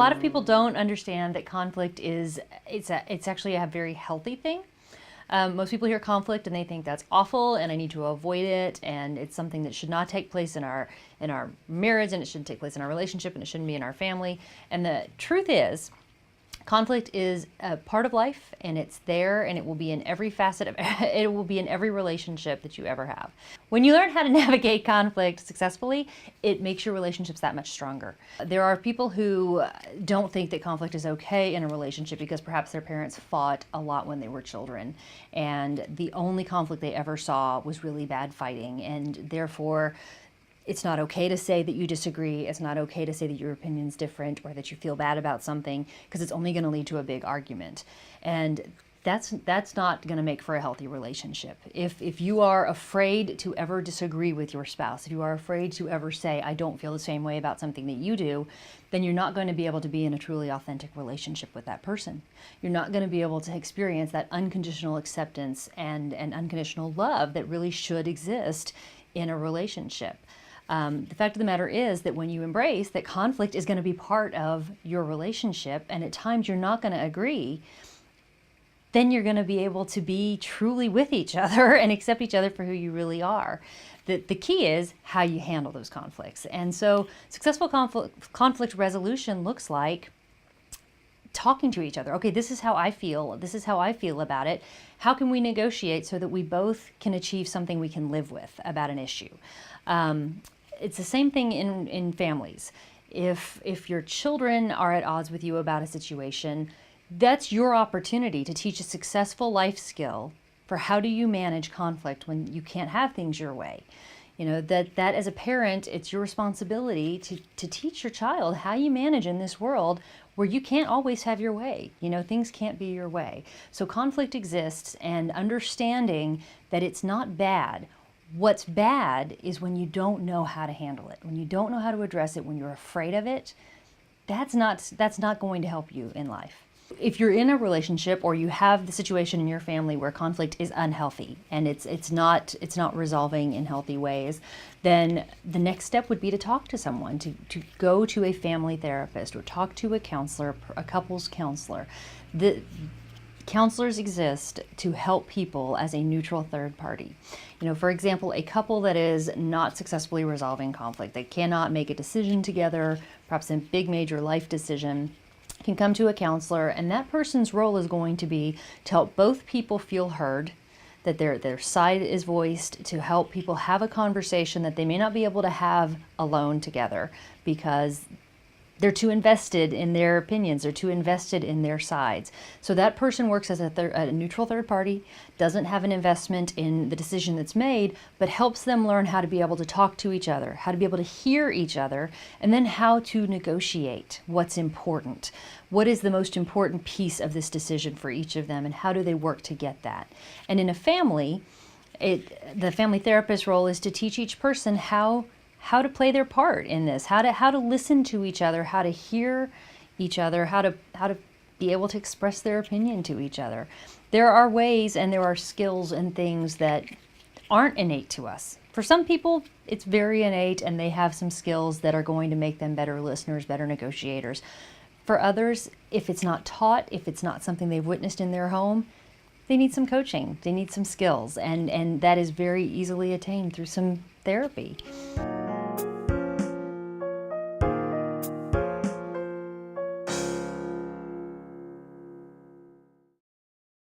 lot of people don't understand that conflict is, it's actually a very healthy thing. Most people hear conflict and they think that's awful and I need to avoid it, and it's something that should not take place in our marriage, and it shouldn't take place in our relationship, and it shouldn't be in our family. And the truth is, conflict is a part of life, and it's there, and it will be in every facet of it will be in every relationship that you ever have. When you learn how to navigate conflict successfully, it makes your relationships that much stronger. There are people who don't think that conflict is okay in a relationship because perhaps their parents fought a lot when they were children, and the only conflict they ever saw was really bad fighting, and therefore it's not okay to say that you disagree. It's not okay to say that your opinion's different or that you feel bad about something, because it's only going to lead to a big argument. And that's not going to make for a healthy relationship. If you are afraid to ever disagree with your spouse, if you are afraid to ever say, I don't feel the same way about something that you do, then you're not going to be able to be in a truly authentic relationship with that person. You're not going to be able to experience that unconditional acceptance and unconditional love that really should exist in a relationship. The fact of the matter is that when you embrace that conflict is going to be part of your relationship, and at times you're not going to agree, then you're going to be able to be truly with each other and accept each other for who you really are. The key is how you handle those conflicts. And so successful conflict resolution looks like talking to each other. Okay, this is how I feel. This is how I feel about it. How can we negotiate so that we both can achieve something we can live with about an issue? It's the same thing in families. If your children are at odds with you about a situation, that's your opportunity to teach a successful life skill for how do you manage conflict when you can't have things your way. You know, that as a parent, it's your responsibility to teach your child how you manage in this world where you can't always have your way. You know, things can't be your way. So conflict exists, and understanding that it's not bad. What's bad is when you don't know how to handle it, when you don't know how to address it, when you're afraid of it. That's not going to help you in life. If you're in a relationship or you have the situation in your family where conflict is unhealthy and it's not resolving in healthy ways, then the next step would be to talk to someone, to go to a family therapist or talk to a counselor, a couples counselor. The counselors exist to help people as a neutral third party. You know, for example, a couple that is not successfully resolving conflict, they cannot make a decision together, perhaps a big major life decision, can come to a counselor, and that person's role is going to be to help both people feel heard, that their side is voiced, to help people have a conversation that they may not be able to have alone together because they're too invested in their opinions, they're too invested in their sides. So that person works as a neutral third party, doesn't have an investment in the decision that's made, but helps them learn how to be able to talk to each other, how to be able to hear each other, and then how to negotiate what's important. What is the most important piece of this decision for each of them, and how do they work to get that? And in a family, the family therapist role is to teach each person how to play their part in this, how to listen to each other, how to hear each other, how to be able to express their opinion to each other. There are ways and there are skills and things that aren't innate to us. For some people, it's very innate and they have some skills that are going to make them better listeners, better negotiators. For others, if it's not taught, if it's not something they've witnessed in their home, they need some coaching, they need some skills, and that is very easily attained through some therapy.